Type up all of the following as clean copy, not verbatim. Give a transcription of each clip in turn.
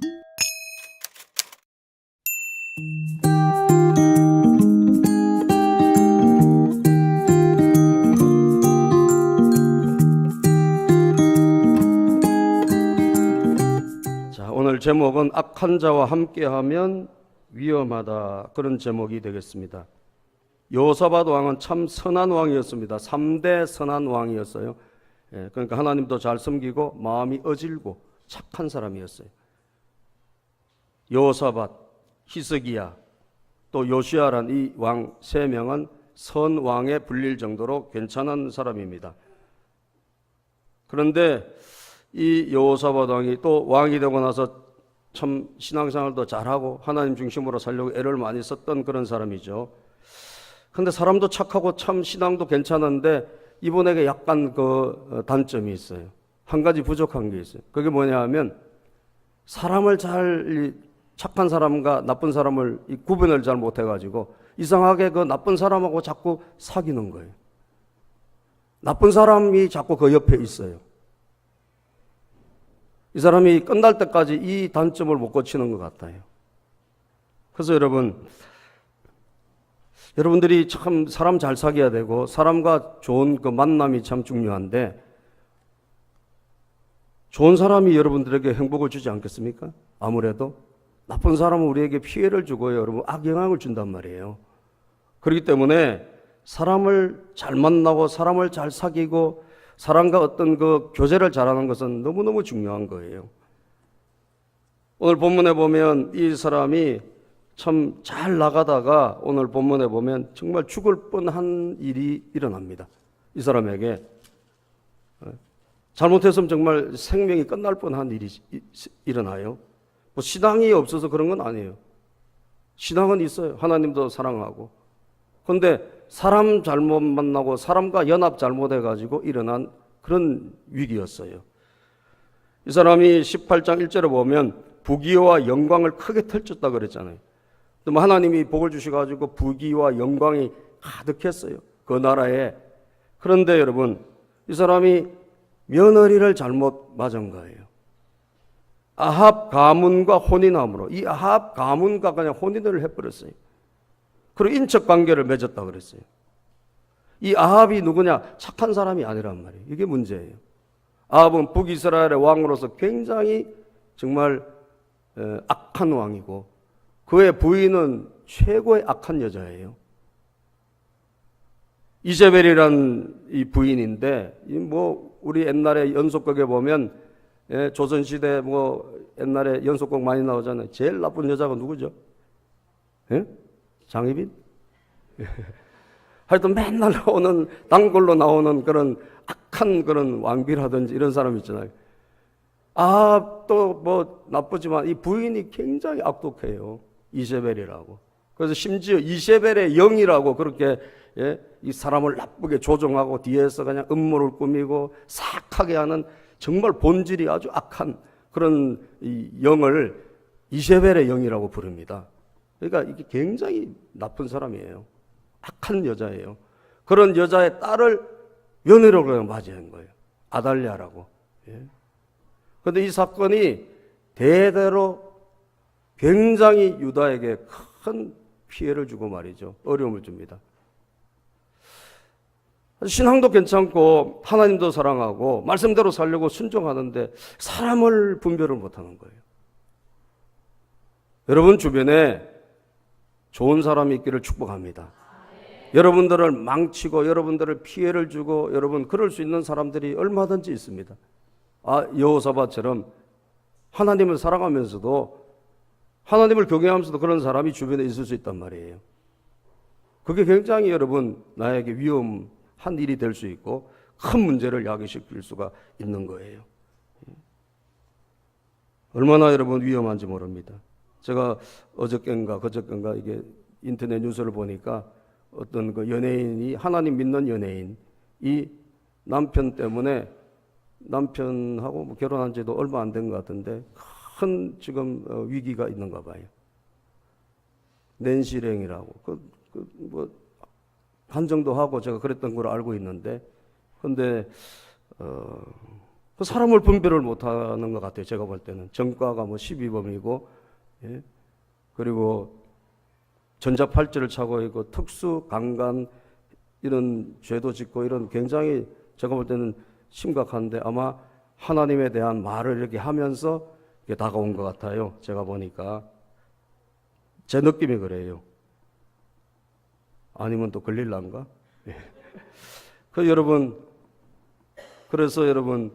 자, 오늘 제목은 악한 자와 함께하면 위험하다, 그런 제목이 되겠습니다. 여호사밧 왕은 참 선한 왕이었습니다. 3대 선한 왕이었어요. 그러니까 하나님도 잘 섬기고 마음이 어질고 착한 사람이었어요. 여호사밧, 히스기야, 또 요시야란 이 왕 3명은 선왕에 불릴 정도로 괜찮은 사람입니다. 그런데 이 여호사밧 왕이 또 왕이 되고 나서 참 신앙생활도 잘하고 하나님 중심으로 살려고 애를 많이 썼던 그런 사람이죠. 근데 사람도 착하고 참 신앙도 괜찮은데 이분에게 약간 그 단점이 있어요. 한 가지 부족한 게 있어요. 그게 뭐냐 하면 사람을 잘, 착한 사람과 나쁜 사람을 구분을 잘 못해가지고 이상하게 그 나쁜 사람하고 자꾸 사귀는 거예요. 나쁜 사람이 자꾸 그 옆에 있어요. 이 사람이 끝날 때까지 이 단점을 못 고치는 것 같아요. 그래서 여러분들이 참 사람 잘 사귀어야 되고 사람과 좋은 그 만남이 참 중요한데 좋은 사람이 여러분들에게 행복을 주지 않겠습니까? 아무래도 나쁜 사람은 우리에게 피해를 주고요, 여러분 악영향을 준단 말이에요. 그렇기 때문에 사람을 잘 만나고 사람을 잘 사귀고 사람과 어떤 그 교제를 잘하는 것은 너무너무 중요한 거예요. 오늘 본문에 보면 이 사람이 참 잘 나가다가 오늘 본문에 보면 정말 죽을 뻔한 일이 일어납니다. 이 사람에게 잘못했으면 정말 생명이 끝날 뻔한 일이 일어나요. 뭐 신앙이 없어서 그런 건 아니에요. 신앙은 있어요. 하나님도 사랑하고. 그런데 사람 잘못 만나고 사람과 연합 잘못해가지고 일어난 그런 위기였어요. 이 사람이 18장 1절에 보면 부귀와 영광을 크게 펼쳤다 그랬잖아요. 또 하나님이 복을 주셔가지고 부귀와 영광이 가득했어요, 그 나라에. 그런데 여러분, 이 사람이 며느리를 잘못 맞은 거예요. 아합 가문과 혼인함으로 이 아합 가문과 그냥 혼인을 해버렸어요. 그리고 인척 관계를 맺었다 그랬어요. 이 아합이 누구냐? 착한 사람이 아니란 말이에요. 이게 문제예요. 아합은 북이스라엘의 왕으로서 굉장히 정말 악한 왕이고 그의 부인은 최고의 악한 여자예요. 이세벨이란 이 부인인데 뭐 우리 옛날에 연속극에 보면 조선시대 뭐 옛날에 연속극 많이 나오잖아요. 제일 나쁜 여자가 누구죠? 장희빈? 하여튼 맨날 나오는 단골로 나오는 그런 악한 그런 왕비라든지 이런 사람 있잖아요. 또 뭐 나쁘지만 이 부인이 굉장히 악독해요. 이세벨이라고. 그래서 심지어 이세벨의 영이라고 그렇게 이 사람을 나쁘게 조종하고 뒤에서 그냥 음모를 꾸미고 사악하게 하는 정말 본질이 아주 악한 그런 이 영을 이세벨의 영이라고 부릅니다. 그러니까 이게 굉장히 나쁜 사람이에요. 악한 여자예요. 그런 여자의 딸을 며느리로 맞이한 거예요. 아달랴라고. 그런데 이 사건이 대대로 굉장히 유다에게 큰 피해를 주고 말이죠. 어려움을 줍니다. 신앙도 괜찮고 하나님도 사랑하고 말씀대로 살려고 순종하는데 사람을 분별을 못하는 거예요. 여러분 주변에 좋은 사람이 있기를 축복합니다. 여러분들을 망치고 여러분들을 피해를 주고 여러분 그럴 수 있는 사람들이 얼마든지 있습니다. 여호사밧처럼 하나님을 사랑하면서도 하나님을 경외하면서도 그런 사람이 주변에 있을 수 있단 말이에요. 그게 굉장히 여러분 나에게 위험한 일이 될 수 있고 큰 문제를 야기시킬 수가 있는 거예요. 얼마나 여러분 위험한지 모릅니다. 제가 어저께인가 그저께인가 이게 인터넷 뉴스를 보니까 어떤 그 연예인이 하나님 믿는 연예인이 남편 때문에 남편하고 뭐 결혼한 지도 얼마 안 된 것 같은데 큰 지금 위기가 있는가 봐요. 낸시랭이라고 뭐 한정도 하고 제가 그랬던 걸 알고 있는데 근데 그 사람을 분별을 못하는 것 같아요. 제가 볼 때는 전과가 뭐 12범이고, 예? 그리고 전자팔찌를 차고 있고 특수 강간 이런 죄도 짓고 이런 굉장히 제가 볼 때는 심각한데 아마 하나님에 대한 말을 이렇게 하면서 이렇게 다가온 것 같아요. 제가 보니까 제 느낌이 그래요. 아니면 또 걸릴란가? 예. 여러분, 그래서 여러분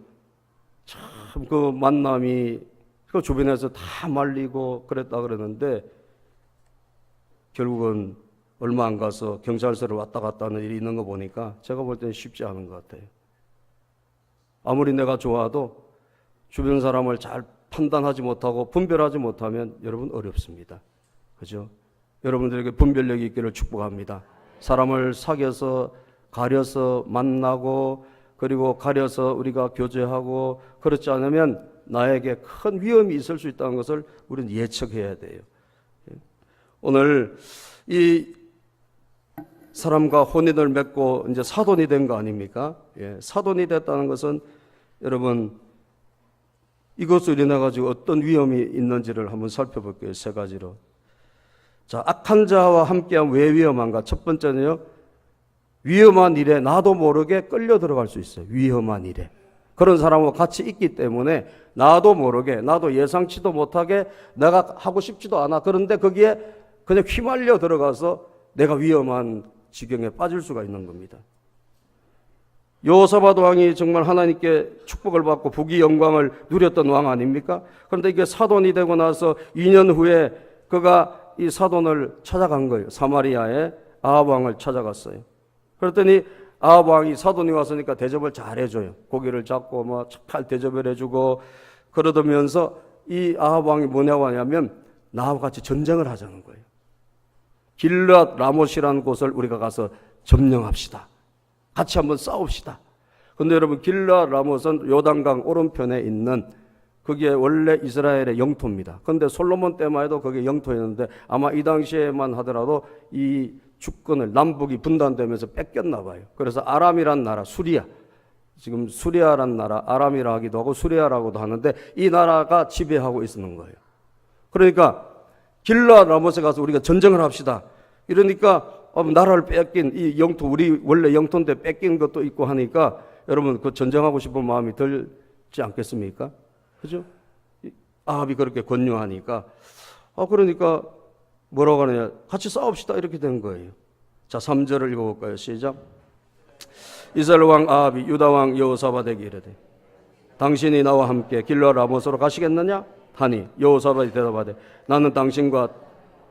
참 그 만남이 그 주변에서 다 말리고 그랬다 그러는데 결국은 얼마 안 가서 경찰서를 왔다 갔다 하는 일이 있는 거 보니까 제가 볼 때는 쉽지 않은 것 같아요. 아무리 내가 좋아도 주변 사람을 잘 판단하지 못하고 분별하지 못하면 여러분 어렵습니다. 그죠? 여러분들에게 분별력이 있기를 축복합니다. 사람을 사귀어서 가려서 만나고 그리고 가려서 우리가 교제하고 그렇지 않으면 나에게 큰 위험이 있을 수 있다는 것을 우리는 예측해야 돼요. 오늘 이 사람과 혼인을 맺고 이제 사돈이 된 거 아닙니까? 예, 사돈이 됐다는 것은 여러분 이것으로 인해 가지고 어떤 위험이 있는지를 한번 살펴볼게요. 세 가지로. 자, 악한 자와 함께하면 왜 위험한가? 첫 번째는요, 위험한 일에 나도 모르게 끌려 들어갈 수 있어요. 위험한 일에. 그런 사람과 같이 있기 때문에 나도 모르게, 나도 예상치도 못하게 내가 하고 싶지도 않아. 그런데 거기에 그냥 휘말려 들어가서 내가 위험한 지경에 빠질 수가 있는 겁니다. 여호사밧 왕이 정말 하나님께 축복을 받고 부귀 영광을 누렸던 왕 아닙니까? 그런데 이게 사돈이 되고 나서 2년 후에 그가 이 사돈을 찾아간 거예요. 사마리아에 아합 왕을 찾아갔어요. 그랬더니 아합 왕이 사돈이 왔으니까 대접을 잘 해줘요. 고기를 잡고 뭐 잘 대접을 해주고 그러면서 이 아합 왕이 뭐냐고 하냐면 나하고 같이 전쟁을 하자는 거예요. 길르앗 라못이라는 곳을 우리가 가서 점령합시다. 같이 한번 싸웁시다. 근데 여러분 길르앗 라못은 요단강 오른편에 있는 그게 원래 이스라엘의 영토입니다. 그런데 솔로몬 때만 해도 그게 영토였는데 아마 이 당시에만 하더라도 이 주권을 남북이 분단되면서 뺏겼나 봐요. 그래서 아람이란 나라, 수리아, 지금 수리아란 나라, 아람이라 하기도 하고 수리아라고도 하는데 이 나라가 지배하고 있는 거예요. 그러니까 길르앗 라못에 가서 우리가 전쟁을 합시다. 이러니까 나라를 뺏긴 이 영토, 우리 원래 영토인데 뺏긴 것도 있고 하니까 여러분 그 전쟁하고 싶은 마음이 들지 않겠습니까? 그죠? 아합이 그렇게 권유하니까 그러니까 뭐라고 하느냐, 같이 싸웁시다 이렇게 된 거예요. 자, 3절을 읽어볼까요? 시작. 이스라엘 왕 아합이 유다 왕 여호사밧에게 이르되 당신이 나와 함께 길르앗 라못으로 가시겠느냐 하니 여호사밧이 대답하되 나는 당신과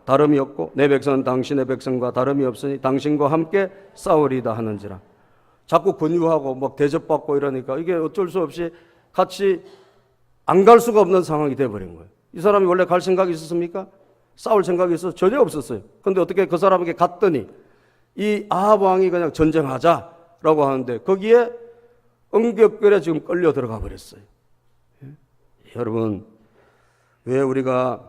다름이 없고 내 백성은 당신의 백성과 다름이 없으니 당신과 함께 싸우리다 하는지라. 자꾸 권유하고 막 대접받고 이러니까 이게 어쩔 수 없이 같이 안 갈 수가 없는 상황이 돼버린 거예요. 이 사람이 원래 갈 생각이 있었습니까? 싸울 생각이 있어서 전혀 없었어요. 그런데 어떻게 그 사람에게 갔더니 이 아합 왕이 그냥 전쟁하자라고 하는데 거기에 엉겹결에 지금 끌려 들어가 버렸어요. 예? 여러분, 왜 우리가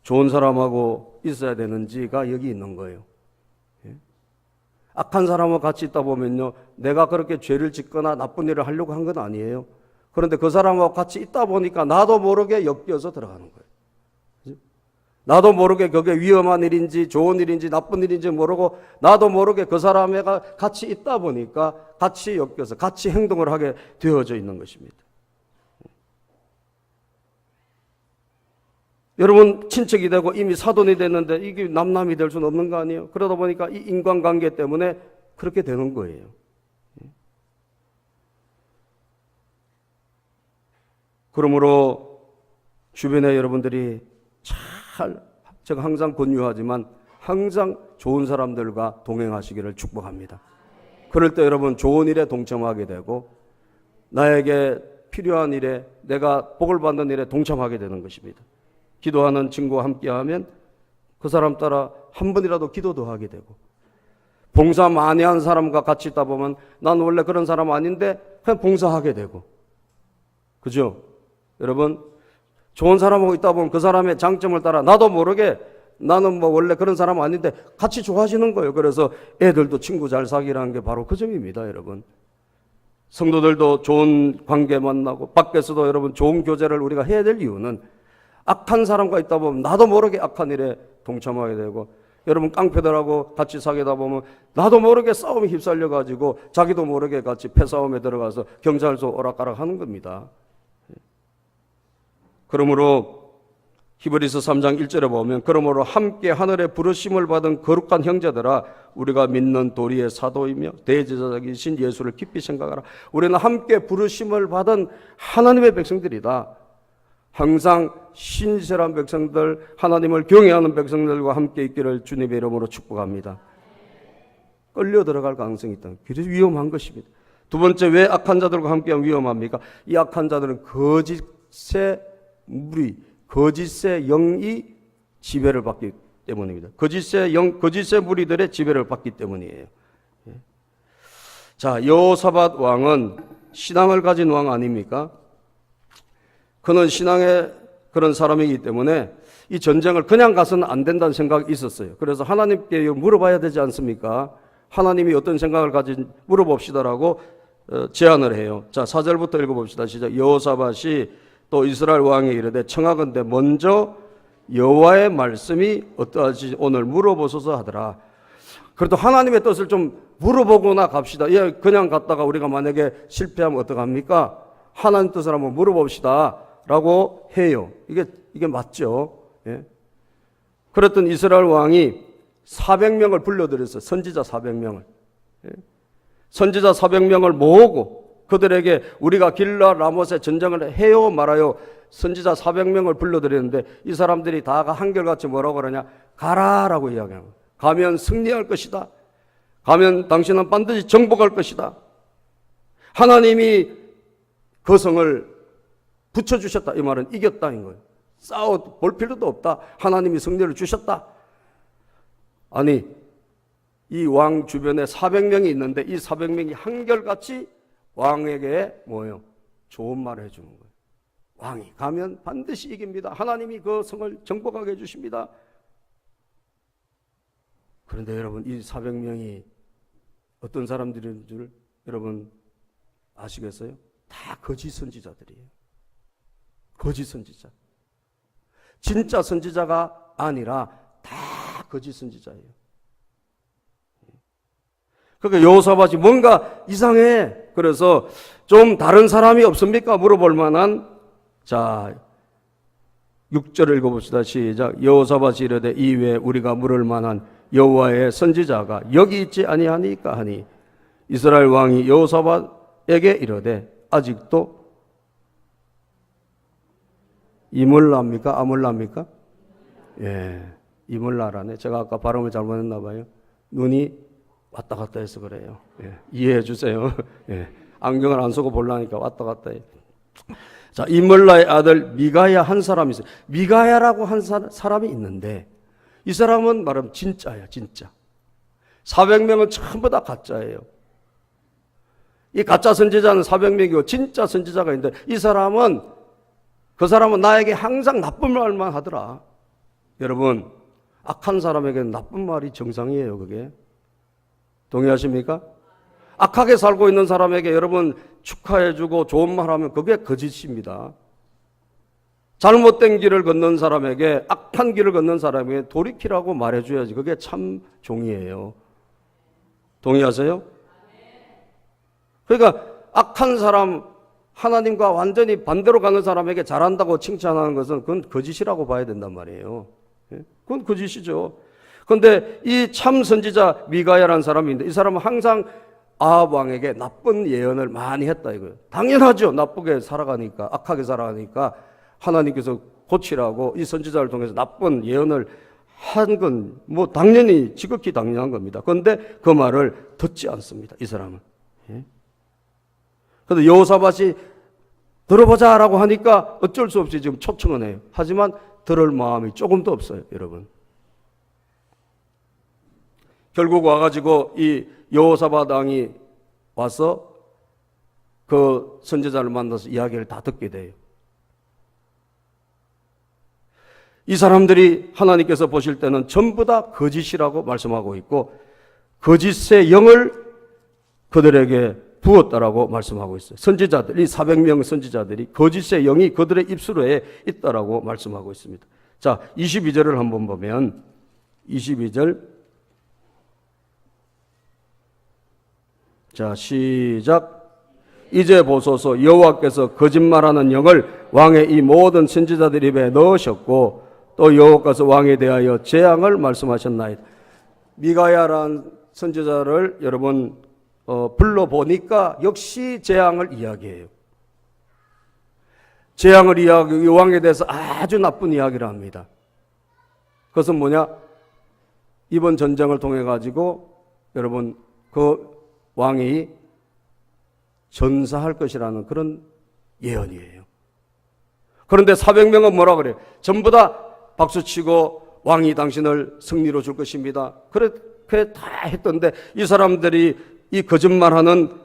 좋은 사람하고 있어야 되는지가 여기 있는 거예요. 예? 악한 사람하고 같이 있다 보면요, 내가 그렇게 죄를 짓거나 나쁜 일을 하려고 한 건 아니에요. 그런데 그 사람하고 같이 있다 보니까 나도 모르게 엮여서 들어가는 거예요. 그죠? 나도 모르게 그게 위험한 일인지 좋은 일인지 나쁜 일인지 모르고 나도 모르게 그 사람과 같이 있다 보니까 같이 엮여서 같이 행동을 하게 되어져 있는 것입니다. 여러분 친척이 되고 이미 사돈이 됐는데 이게 남남이 될 수는 없는 거 아니에요? 그러다 보니까 이 인간관계 때문에 그렇게 되는 거예요. 그러므로 주변에 여러분들이 제가 항상 권유하지만 항상 좋은 사람들과 동행하시기를 축복합니다. 그럴 때 여러분 좋은 일에 동참하게 되고 나에게 필요한 일에 내가 복을 받는 일에 동참하게 되는 것입니다. 기도하는 친구와 함께하면 그 사람 따라 한 번이라도 기도도 하게 되고 봉사 많이 한 사람과 같이 있다 보면 난 원래 그런 사람 아닌데 그냥 봉사하게 되고 그죠? 여러분 좋은 사람하고 있다 보면 그 사람의 장점을 따라 나도 모르게 나는 뭐 원래 그런 사람 아닌데 같이 좋아하시는 거예요. 그래서 애들도 친구 잘 사귀라는 게 바로 그 점입니다. 여러분 성도들도 좋은 관계 만나고 밖에서도 여러분 좋은 교제를 우리가 해야 될 이유는 악한 사람과 있다 보면 나도 모르게 악한 일에 동참하게 되고, 여러분 깡패들하고 같이 사귀다 보면 나도 모르게 싸움에 휩쓸려 가지고 자기도 모르게 같이 패싸움에 들어가서 경찰서 오락가락 하는 겁니다. 그러므로 히브리서 3장 1절에 보면, 그러므로 함께 하늘의 부르심을 받은 거룩한 형제들아, 우리가 믿는 도리의 사도이며 대제사장이신 예수를 깊이 생각하라. 우리는 함께 부르심을 받은 하나님의 백성들이다. 항상 신실한 백성들, 하나님을 경외하는 백성들과 함께 있기를 주님의 이름으로 축복합니다. 끌려 들어갈 가능성이 있다. 그래서 위험한 것입니다. 두 번째, 왜 악한 자들과 함께하면 위험합니까? 이 악한 자들은 거짓의 무리, 거짓의 영이 지배를 받기 때문입니다. 거짓의 영, 거짓의 무리들의 지배를 받기 때문이에요. 자, 여호사밧 왕은 신앙을 가진 왕 아닙니까? 그는 신앙의 그런 사람이기 때문에 이 전쟁을 그냥 가서는 안 된다는 생각이 있었어요. 그래서 하나님께 물어봐야 되지 않습니까? 하나님이 어떤 생각을 가진 물어봅시다라고 제안을 해요. 자, 4절부터 읽어봅시다. 시작. 여호사밧이 또 이스라엘 왕에 이르되 청하건대 먼저 여호와의 말씀이 어떠하지 오늘 물어보소서 하더라. 그래도 하나님의 뜻을 좀 물어보거나 갑시다. 예, 그냥 갔다가 우리가 만약에 실패하면 어떡합니까? 하나님 뜻을 한번 물어봅시다 라고 해요. 이게 맞죠? 예. 그랬던 이스라엘 왕이 400명을 불러들였어요. 선지자 400명을. 예. 선지자 400명을 모으고 그들에게 우리가 길라 라못에 전쟁을 해요 말아요. 선지자 400명을 불러들였는데 이 사람들이 다가 한결같이 뭐라고 그러냐? 가라라고 이야기하는 거예요. 가면 승리할 것이다. 가면 당신은 반드시 정복할 것이다. 하나님이 그 성을 붙여주셨다. 이 말은 이겼다는 거예요. 싸워 볼 필요도 없다. 하나님이 승리를 주셨다. 아니, 이 왕 주변에 400명이 있는데 이 400명이 한결같이 왕에게 뭐예요? 좋은 말을 해주는 거예요. 왕이 가면 반드시 이깁니다. 하나님이 그 성을 정복하게 해주십니다. 그런데 여러분, 이 400명이 어떤 사람들인 줄 여러분 아시겠어요? 다 거짓 선지자들이에요. 거짓 선지자. 진짜 선지자가 아니라 다 거짓 선지자예요. 그러니까 여호사밧이 뭔가 이상해. 그래서 좀 다른 사람이 없습니까? 물어볼 만한. 자, 6절을 읽어봅시다. 시작. 여호사밧이 이르되 이외에 우리가 물을 만한 여호와의 선지자가 여기 있지 아니하니까 하니 이스라엘 왕이 여호사밧에게 이르되 아직도 이물라입니까? 아물라입니까? 예, 이물라라네. 제가 아까 발음을 잘못했나 봐요. 눈이 왔다 갔다 해서 그래요. 예, 이해해 주세요. 예, 안경을 안 쓰고 보려니까 왔다 갔다 해요. 자, 이물라의 아들 미가야 한 사람이 있어요. 미가야라고 한 사람이 있는데 이 사람은 말하면 진짜야, 진짜. 400명은 전부 다 가짜예요. 이 가짜 선지자는 400명이고 진짜 선지자가 있는데 이 사람은, 그 사람은 나에게 항상 나쁜 말만 하더라. 여러분, 악한 사람에게는 나쁜 말이 정상이에요, 그게. 동의하십니까? 악하게 살고 있는 사람에게 여러분 축하해주고 좋은 말 하면 그게 거짓입니다. 잘못된 길을 걷는 사람에게, 악한 길을 걷는 사람에게 돌이키라고 말해줘야지. 그게 참 종이에요. 동의하세요? 그러니까 악한 사람, 하나님과 완전히 반대로 가는 사람에게 잘한다고 칭찬하는 것은 그건 거짓이라고 봐야 된단 말이에요. 그건 거짓이죠. 그런데 이 참 선지자 미가야라는 사람이 있는데 이 사람은 항상 아합 왕에게 나쁜 예언을 많이 했다 이거예요. 당연하죠. 나쁘게 살아가니까, 악하게 살아가니까 하나님께서 고치라고 이 선지자를 통해서 나쁜 예언을 한 건 뭐 당연히 지극히 당연한 겁니다. 그런데 그 말을 듣지 않습니다. 이 사람은. 그런데 여호사밧이 들어보자라고 하니까 어쩔 수 없이 지금 초청은 해요. 하지만 들을 마음이 조금도 없어요, 여러분. 결국 와가지고 이 여호사밧 왕이 와서 그 선지자를 만나서 이야기를 다 듣게 돼요. 이 사람들이 하나님께서 보실 때는 전부 다 거짓이라고 말씀하고 있고 거짓의 영을 그들에게 부었다라고 말씀하고 있어요. 선지자들, 이 400명 선지자들이 거짓의 영이 그들의 입술에 있다라고 말씀하고 있습니다. 자, 22절을 한번 보면 22절. 자, 시작. 이제 보소서, 여호와께서 거짓말하는 영을 왕의 이 모든 선지자들 입에 넣으셨고 또 여호와께서 왕에 대하여 재앙을 말씀하셨나이다. 미가야라는 선지자를 여러분 불러보니까 역시 재앙을 이야기해요. 재앙을 이야기하고 왕에 대해서 아주 나쁜 이야기를 합니다. 그것은 뭐냐? 이번 전쟁을 통해 가지고 여러분 그 왕이 전사할 것이라는 그런 예언이에요. 그런데 400명은 뭐라 그래요? 전부 다 박수치고 왕이 당신을 승리로 줄 것입니다. 그렇게 다 했던데 이 사람들이 이 거짓말하는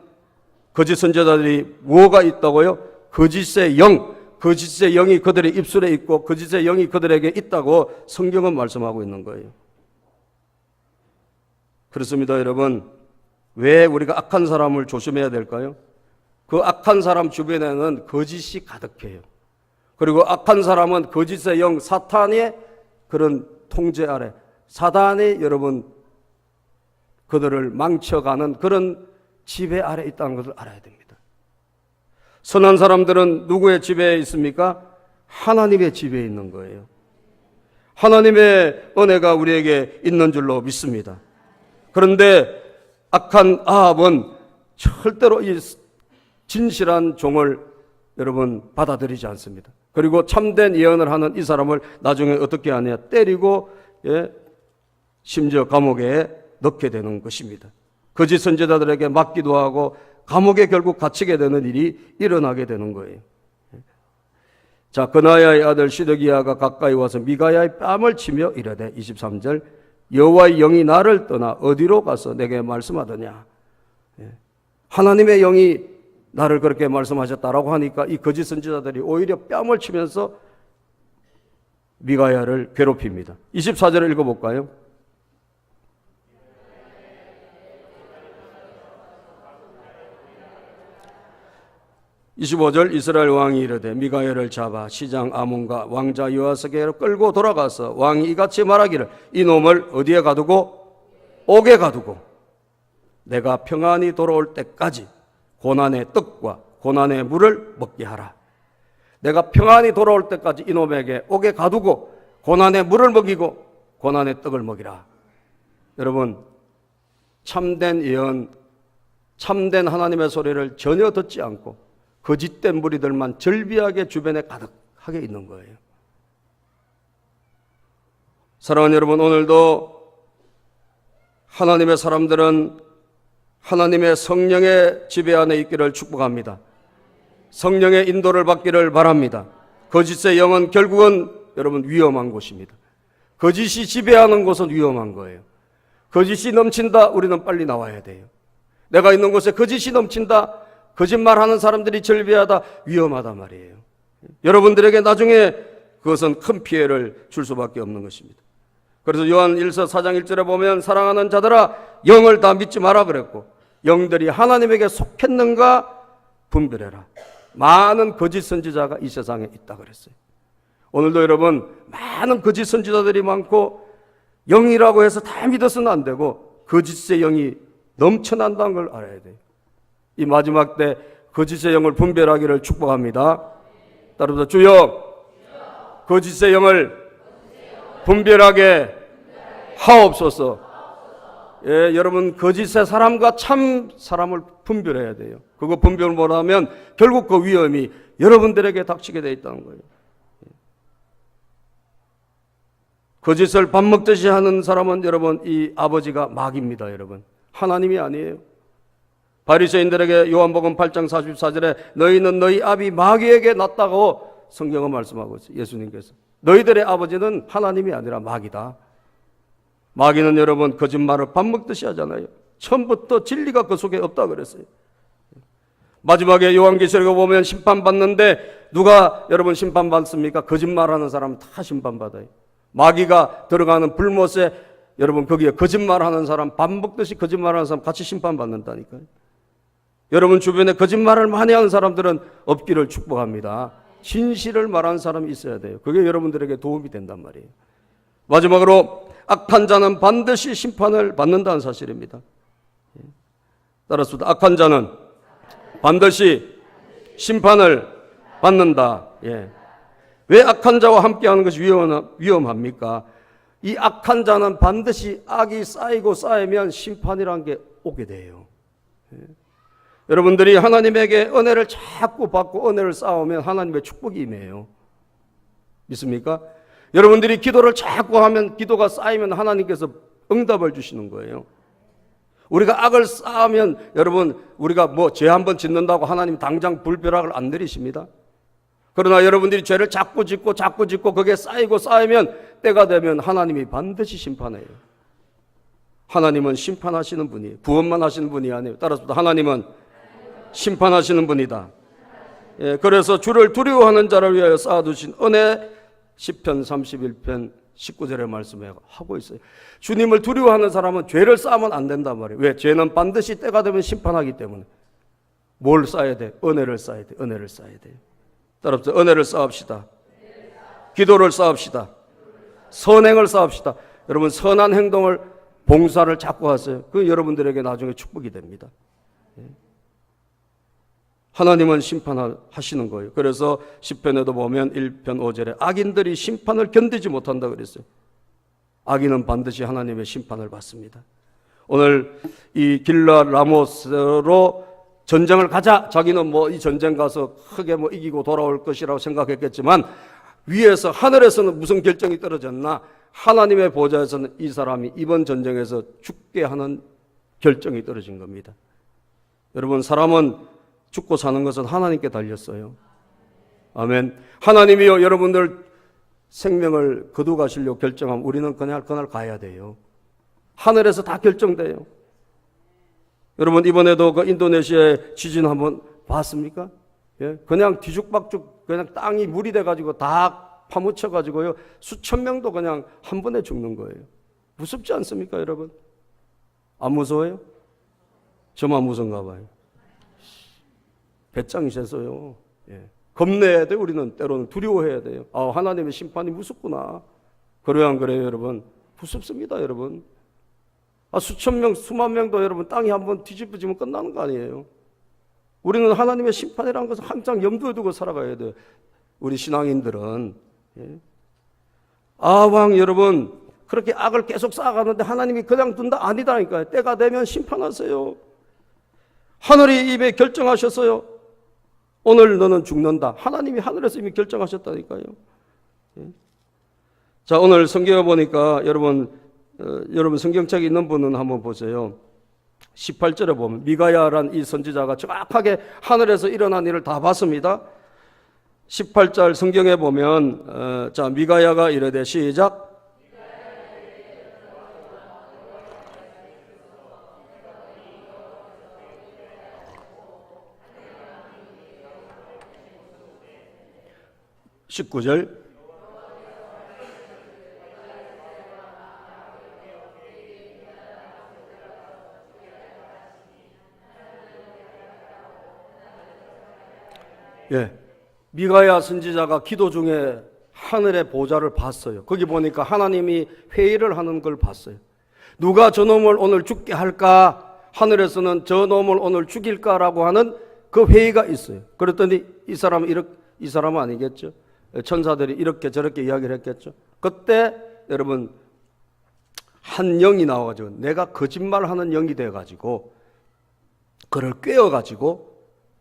거짓 선지자들이 뭐가 있다고요? 거짓의 영, 거짓의 영이 그들의 입술에 있고 거짓의 영이 그들에게 있다고 성경은 말씀하고 있는 거예요. 그렇습니다, 여러분. 왜 우리가 악한 사람을 조심해야 될까요? 그 악한 사람 주변에는 거짓이 가득해요. 그리고 악한 사람은 거짓의 영, 사탄의 그런 통제 아래, 사단이 여러분 그들을 망쳐가는 그런 지배 아래 있다는 것을 알아야 됩니다. 선한 사람들은 누구의 지배에 있습니까? 하나님의 지배에 있는 거예요. 하나님의 은혜가 우리에게 있는 줄로 믿습니다. 그런데 악한 아합은 절대로 이 진실한 종을 여러분 받아들이지 않습니다. 그리고 참된 예언을 하는 이 사람을 나중에 어떻게 하냐? 때리고 심지어 감옥에 넣게 되는 것입니다. 거짓 선지자들에게 맞기도 하고 감옥에 결국 갇히게 되는 일이 일어나게 되는 거예요. 자, 그나야의 아들 시드기야가 가까이 와서 미가야의 뺨을 치며 이르되 23절 여호와의 영이 나를 떠나 어디로 가서 내게 말씀하더냐. 하나님의 영이 나를 그렇게 말씀하셨다라고 하니까 이 거짓 선지자들이 오히려 뺨을 치면서 미가야를 괴롭힙니다. 24절을 읽어볼까요? 25절 이스라엘 왕이 이르되 미가야를 잡아 시장 아몬과 왕자 요아스에게로 끌고 돌아가서 왕이 이같이 말하기를 이놈을 어디에 가두고 옥에 가두고 내가 평안히 돌아올 때까지 고난의 떡과 고난의 물을 먹게 하라. 내가 평안히 돌아올 때까지 이놈에게 옥에 가두고 고난의 물을 먹이고 고난의 떡을 먹이라. 여러분, 참된 예언, 참된 하나님의 소리를 전혀 듣지 않고 거짓된 무리들만 절비하게 주변에 가득하게 있는 거예요. 사랑하는 여러분, 오늘도 하나님의 사람들은 하나님의 성령의 지배 안에 있기를 축복합니다. 성령의 인도를 받기를 바랍니다. 거짓의 영은 결국은 여러분 위험한 곳입니다. 거짓이 지배하는 곳은 위험한 거예요. 거짓이 넘친다, 우리는 빨리 나와야 돼요. 내가 있는 곳에 거짓이 넘친다, 거짓말하는 사람들이 절비하다, 위험하단 말이에요. 여러분들에게 나중에 그것은 큰 피해를 줄 수밖에 없는 것입니다. 그래서 요한 1서 4장 1절에 보면 사랑하는 자들아 영을 다 믿지 마라 그랬고 영들이 하나님에게 속했는가 분별해라. 많은 거짓 선지자가 이 세상에 있다 그랬어요. 오늘도 여러분 많은 거짓 선지자들이 많고 영이라고 해서 다 믿어서는 안 되고 거짓의 영이 넘쳐난다는 걸 알아야 돼요. 이 마지막 때 거짓의 영을 분별하기를 축복합니다. 따라서 주여 거짓의 영을 분별하게 하옵소서. 예, 여러분 거짓의 사람과 참 사람을 분별해야 돼요. 그거 분별을 못하면 결국 그 위험이 여러분들에게 닥치게 되어 있다는 거예요. 거짓을 밥 먹듯이 하는 사람은 여러분 이 아버지가 마귀입니다. 여러분 하나님이 아니에요. 바리새인들에게 요한복음 8장 44절에 너희는 너희 아비 마귀에게 낫다고 성경은 말씀하고 있어요. 예수님께서 너희들의 아버지는 하나님이 아니라 마귀다. 마귀는 여러분 거짓말을 밥 먹듯이 하잖아요. 처음부터 진리가 그 속에 없다 그랬어요. 마지막에 요한계시록에 보면 심판받는데 누가 여러분 심판받습니까? 거짓말하는 사람은 다 심판받아요. 마귀가 들어가는 불못에 여러분 거기에 거짓말하는 사람, 밥 먹듯이 거짓말하는 사람 같이 심판받는다니까요. 여러분 주변에 거짓말을 많이 하는 사람들은 없기를 축복합니다. 진실을 말하는 사람이 있어야 돼요. 그게 여러분들에게 도움이 된단 말이에요. 마지막으로 악한 자는 반드시 심판을 받는다는 사실입니다. 따라서 악한 자는 반드시 심판을 받는다. 왜 악한 자와 함께하는 것이 위험합니까? 이 악한 자는 반드시 악이 쌓이면 심판이라는 게 오게 돼요. 여러분들이 하나님에게 은혜를 자꾸 받고 은혜를 쌓으면 하나님의 축복이 임해요. 믿습니까? 여러분들이 기도를 자꾸 하면 기도가 쌓이면 하나님께서 응답을 주시는 거예요. 우리가 악을 쌓으면 여러분 우리가 뭐 죄 한 번 짓는다고 하나님 당장 불벼락을 안 내리십니다. 그러나 여러분들이 죄를 자꾸 짓고 그게 쌓이면 때가 되면 하나님이 반드시 심판해요. 하나님은 심판하시는 분이에요. 구원만 하시는 분이 아니에요. 따라서 하나님은 심판하시는 분이다. 그래서 주를 두려워하는 자를 위하여 쌓아두신 은혜 시편 31편 19절의 말씀에 하고 있어요. 주님을 두려워하는 사람은 죄를 쌓으면 안 된단 말이에요. 왜? 죄는 반드시 때가 되면 심판하기 때문에. 뭘 쌓아야 돼? 은혜를 쌓아야 돼. 은혜를 쌓아야 돼요. 따라서 은혜를 쌓읍시다. 기도를 쌓읍시다. 선행을 쌓읍시다. 여러분 선한 행동을 봉사를 자꾸 하세요. 그 여러분들에게 나중에 축복이 됩니다. 하나님은 심판하시는 거예요. 그래서 시편에도 보면 1편 5절에 악인들이 심판을 견디지 못한다 그랬어요. 악인은 반드시 하나님의 심판을 받습니다. 오늘 이 길라 라모스로 전쟁을 가자. 자기는 뭐 이 전쟁 가서 크게 뭐 이기고 돌아올 것이라고 생각했겠지만 위에서 하늘에서는 무슨 결정이 떨어졌나? 하나님의 보좌에서는 이 사람이 이번 전쟁에서 죽게 하는 결정이 떨어진 겁니다. 여러분 사람은 죽고 사는 것은 하나님께 달렸어요. 아멘. 하나님이요 여러분들 생명을 거두가시려고 결정하면 우리는 그날 가야 돼요. 하늘에서 다 결정돼요. 여러분 이번에도 그 인도네시아의 지진 한번 봤습니까? 그냥 뒤죽박죽 그냥 땅이 물이 돼가지고 다 파묻혀가지고요 수천 명도 그냥 한 번에 죽는 거예요. 무섭지 않습니까 여러분? 안 무서워요? 저만 무서운가 봐요. 배짱이 세서요. 겁내야 돼요. 우리는 때로는 두려워해야 돼요. 하나님의 심판이 무섭구나. 그래요 안 그래요 여러분? 무섭습니다 여러분. 수천 명 수만 명도 여러분 땅이 한번 뒤집어지면 끝나는 거 아니에요. 우리는 하나님의 심판이라는 것을 항상 염두에 두고 살아가야 돼요. 우리 신앙인들은 왕 여러분 그렇게 악을 계속 쌓아가는데 하나님이 그냥 둔다? 아니다니까요. 때가 되면 심판하세요. 하늘이 이미 결정하셨어요. 오늘 너는 죽는다. 하나님이 하늘에서 이미 결정하셨다니까요. 자 오늘 성경에 보니까 여러분 성경책에 있는 분은 한번 보세요. 18절에 보면 미가야란 이 선지자가 정확하게 하늘에서 일어난 일을 다 봤습니다. 18절 성경에 보면 자 미가야가 이르되 시작. (19절) 미가야 선지자가 기도 중에 하늘의 보좌를 봤어요. 거기 보니까 하나님이 회의를 하는 걸 봤어요. 누가 저놈을 오늘 죽게 할까? 하늘에서는 저놈을 오늘 죽일까라고 하는 그 회의가 있어요. 그랬더니 이 사람은 아니겠죠. 천사들이 이렇게 저렇게 이야기를 했겠죠. 그때 여러분 한 영이 나와가지고 내가 거짓말하는 영이 돼가지고 그를 꿰어가지고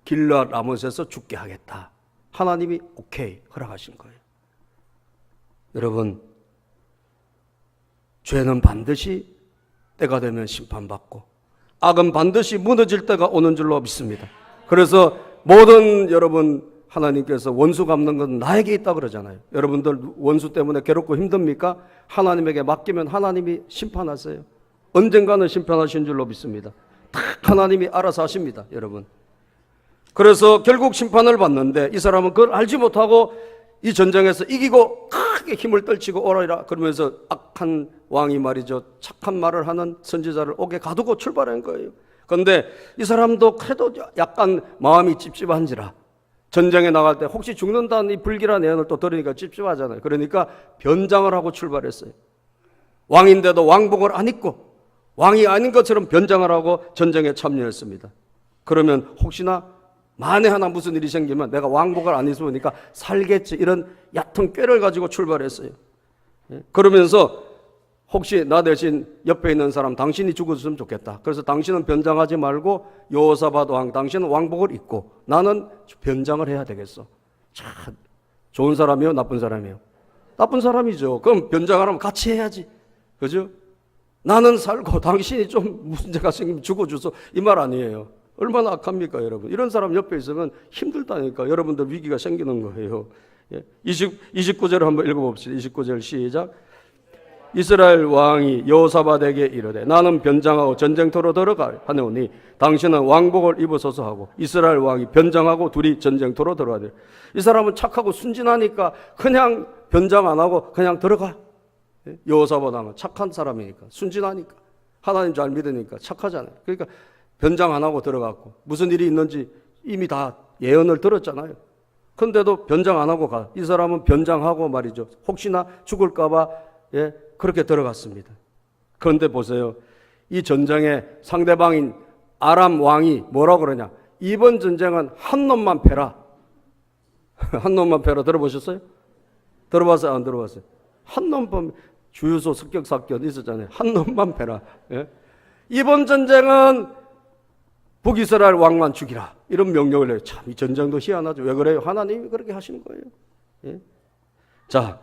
길라 라못에서 죽게 하겠다. 하나님이 오케이 허락하신 거예요. 여러분 죄는 반드시 때가 되면 심판받고 악은 반드시 무너질 때가 오는 줄로 믿습니다. 그래서 모든 여러분 하나님께서 원수 갚는 건 나에게 있다 그러잖아요. 여러분들 원수 때문에 괴롭고 힘듭니까? 하나님에게 맡기면 하나님이 심판하세요. 언젠가는 심판하신 줄로 믿습니다. 다 하나님이 알아서 하십니다 여러분. 그래서 결국 심판을 받는데 이 사람은 그걸 알지 못하고 이 전쟁에서 이기고 크게 힘을 떨치고 오라이라 그러면서 악한 왕이 말이죠 착한 말을 하는 선지자를 옥에 가두고 출발한 거예요. 그런데 이 사람도 그래도 약간 마음이 찝찝한지라 전쟁에 나갈 때 혹시 죽는다는 이 불길한 예언을 또 들으니까 찝찝하잖아요. 그러니까 변장을 하고 출발했어요. 왕인데도 왕복을 안 입고 왕이 아닌 것처럼 변장을 하고 전쟁에 참여했습니다. 그러면 혹시나 만에 하나 무슨 일이 생기면 내가 왕복을 안 입으니까 살겠지, 이런 얕은 꾀를 가지고 출발했어요. 그러면서 혹시 나 대신 옆에 있는 사람 당신이 죽었으면 좋겠다. 그래서 당신은 변장하지 말고 여호사밧 왕, 당신은 왕복을 입고 나는 변장을 해야 되겠어. 참 좋은 사람이요, 나쁜 사람이요? 나쁜 사람이죠. 그럼 변장을 하면 같이 해야지, 그죠? 나는 살고 당신이 좀 문제가 생기면 죽어줘서, 이 말 아니에요. 얼마나 악합니까, 여러분? 이런 사람 옆에 있으면 힘들다니까. 여러분들 위기가 생기는 거예요. 29절을 한번 읽어봅시다. 29절 시작. 이스라엘 왕이 여호사밧에게 이르되 나는 변장하고 전쟁터로 들어가 하노니 당신은 왕복을 입으소서 하고, 이스라엘 왕이 변장하고 둘이 전쟁터로 들어가되, 이 사람은 착하고 순진하니까 그냥 변장 안 하고 그냥 들어가. 여호사밧 왕은 착한 사람이니까, 순진하니까, 하나님 잘 믿으니까 착하잖아요. 그러니까 변장 안 하고 들어갔고, 무슨 일이 있는지 이미 다 예언을 들었잖아요. 근데도 변장 안 하고 가. 이 사람은 변장하고 말이죠, 혹시나 죽을까 봐 그렇게 들어갔습니다. 그런데 보세요, 이 전쟁에 상대방인 아람 왕이 뭐라고 그러냐, 이번 전쟁은 한 놈만 패라. 한 놈만 패라. 들어보셨어요? 들어봤어요, 안 들어봤어요? 한 놈만, 주유소 습격사건 있었잖아요. 한 놈만 패라. 이번 전쟁은 북이스라엘 왕만 죽이라, 이런 명령을 해요. 참, 이 전쟁도 희한하죠. 왜 그래요? 하나님이 그렇게 하시는 거예요. 자,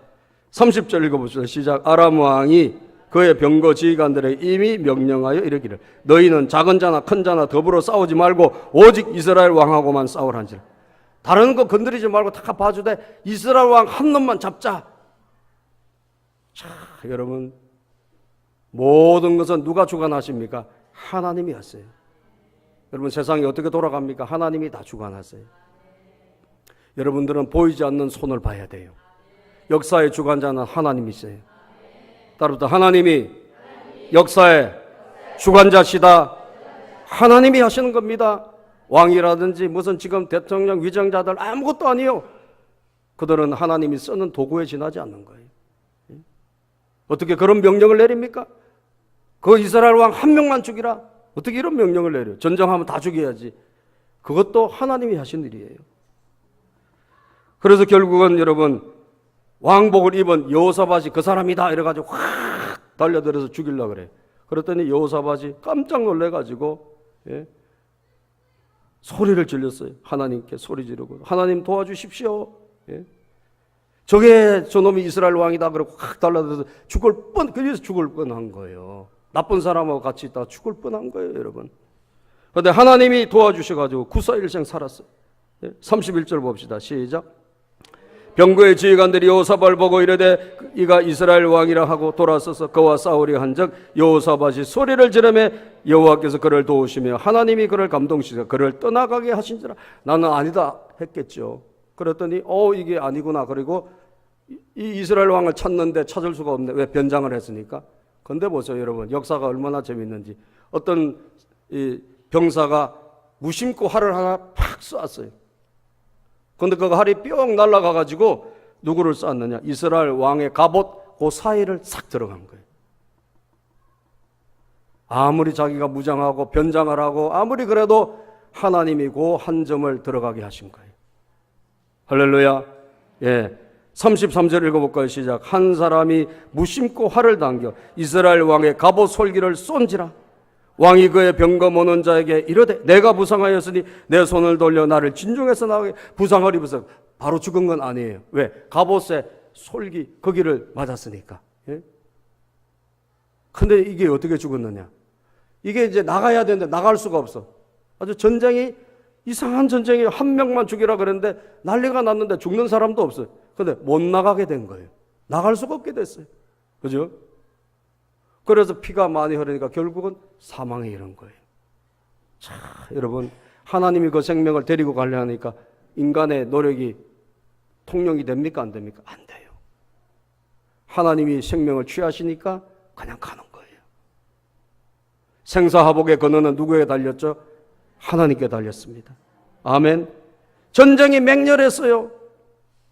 30절 읽어봅시다. 시작. 아람 왕이 그의 병거 지휘관들에게 이미 명령하여 이르기를 너희는 작은 자나 큰 자나 더불어 싸우지 말고 오직 이스라엘 왕하고만 싸우란지라. 다른 거 건드리지 말고 다 봐주되 이스라엘 왕 한 놈만 잡자. 자, 여러분, 모든 것은 누가 주관하십니까? 하나님이 하세요. 여러분, 세상이 어떻게 돌아갑니까? 하나님이 다 주관하세요. 여러분들은 보이지 않는 손을 봐야 돼요. 역사의 주관자는 하나님이세요. 따라서 하나님이 역사의 주관자시다. 하나님이 하시는 겁니다. 왕이라든지 무슨 지금 대통령 위정자들 아무것도 아니에요. 그들은 하나님이 쓰는 도구에 지나지 않는 거예요. 어떻게 그런 명령을 내립니까? 그 이스라엘 왕 한 명만 죽이라. 어떻게 이런 명령을 내려요? 전쟁하면 다 죽여야지. 그것도 하나님이 하신 일이에요. 그래서 결국은 여러분, 왕복을 입은 여호사밧이 그 사람이다 이래가지고 확 달려들어서 죽이려고 그래. 그랬더니 여호사밧이 깜짝 놀래가지고 소리를 질렀어요. 하나님께 소리 지르고, 하나님 도와주십시오. 저놈이 이스라엘 왕이다 그러고 확 달려들어서 그래서 죽을 뻔한 거예요. 나쁜 사람하고 같이 있다가 죽을 뻔한 거예요, 여러분. 그런데 하나님이 도와주셔가지고 구사일생 살았어요. 31절 봅시다. 시작. 병거의 지휘관들이 여호사밧을 보고 이르되 이가 이스라엘 왕이라 하고 돌아서서 그와 싸우려 한즉 여호사밧이 소리를 지르며 여호와께서 그를 도우시며 하나님이 그를 감동시켜 그를 떠나가게 하신지라. 나는 아니다 했겠죠. 그랬더니 이게 아니구나. 그리고 이 이스라엘 왕을 찾는데 찾을 수가 없네. 왜? 변장을 했으니까. 근데 보세요, 여러분, 역사가 얼마나 재밌는지. 어떤 이 병사가 무심코 활을 하나 팍 쐈어요. 근데 그 활이 뿅 날아가가지고 누구를 쐈느냐? 이스라엘 왕의 갑옷 그 사이를 싹 들어간 거예요. 아무리 자기가 무장하고 변장을 하고 아무리 그래도 하나님이 그 한 점을 들어가게 하신 거예요. 할렐루야. 33절 읽어볼까요? 시작. 한 사람이 무심코 활을 당겨 이스라엘 왕의 갑옷 솔기를 쏜지라. 왕이 그의 병거 모는 자에게 이르되 내가 부상하였으니 내 손을 돌려 나를 진중에서 나오게. 부상을 입어서 바로 죽은 건 아니에요. 왜? 갑옷에 솔기 거기를 맞았으니까. 근데 이게 어떻게 죽었느냐? 이게 이제 나가야 되는데 나갈 수가 없어. 아주 전쟁이 이상한 전쟁이 한 명만 죽이라 그랬는데 난리가 났는데 죽는 사람도 없어요. 근데 못 나가게 된 거예요. 나갈 수가 없게 됐어요. 그죠? 그래서 피가 많이 흐르니까 결국은 사망에 이른 거예요. 자, 여러분, 하나님이 그 생명을 데리고 가려 하니까 인간의 노력이 통용이 됩니까? 안 됩니까? 안 돼요. 하나님이 생명을 취하시니까 그냥 가는 거예요. 생사화복의 근원은 누구에게 달렸죠? 하나님께 달렸습니다. 아멘. 전쟁이 맹렬했어요.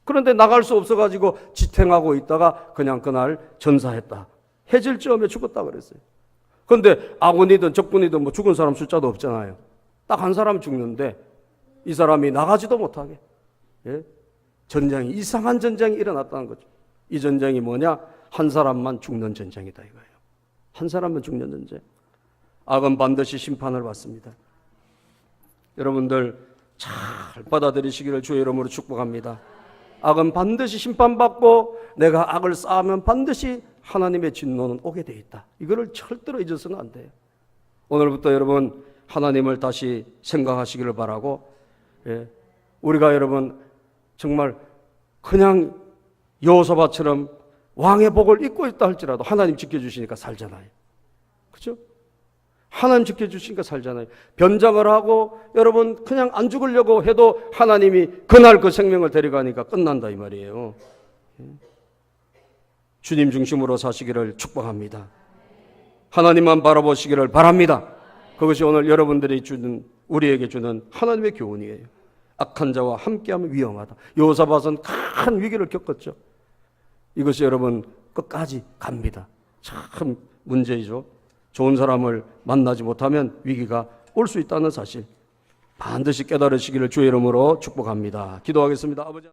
그런데 나갈 수 없어가지고 지탱하고 있다가 그냥 그날 전사했다. 해질 즈음에 죽었다 그랬어요. 그런데 아군이든 적군이든 뭐 죽은 사람 숫자도 없잖아요. 딱 한 사람 죽는데 이 사람이 나가지도 못하게. 예? 전쟁이, 이상한 전쟁이 일어났다는 거죠. 이 전쟁이 뭐냐? 한 사람만 죽는 전쟁이다 이거예요. 한 사람만 죽는 전쟁. 악은 반드시 심판을 받습니다. 여러분들 잘 받아들이시기를 주의 이름으로 축복합니다. 악은 반드시 심판받고 내가 악을 쌓으면 반드시 하나님의 진노는 오게 돼 있다. 이거를 절대로 잊어서는 안 돼요. 오늘부터 여러분 하나님을 다시 생각하시기를 바라고, 예, 우리가 여러분 정말 그냥 여호사밧처럼 왕의 복을 입고 있다 할지라도 하나님 지켜주시니까 살잖아요. 그렇죠? 하나님 지켜주시니까 살잖아요. 변장을 하고 여러분 그냥 안 죽으려고 해도 하나님이 그날 그 생명을 데려가니까 끝난다 이 말이에요. 주님 중심으로 사시기를 축복합니다. 하나님만 바라보시기를 바랍니다. 그것이 오늘 여러분들이 주는, 우리에게 주는 하나님의 교훈이에요. 악한 자와 함께하면 위험하다. 여호사밧은 큰 위기를 겪었죠. 이것이 여러분 끝까지 갑니다. 참 문제이죠. 좋은 사람을 만나지 못하면 위기가 올 수 있다는 사실 반드시 깨달으시기를 주의 이름으로 축복합니다. 기도하겠습니다. 아버지.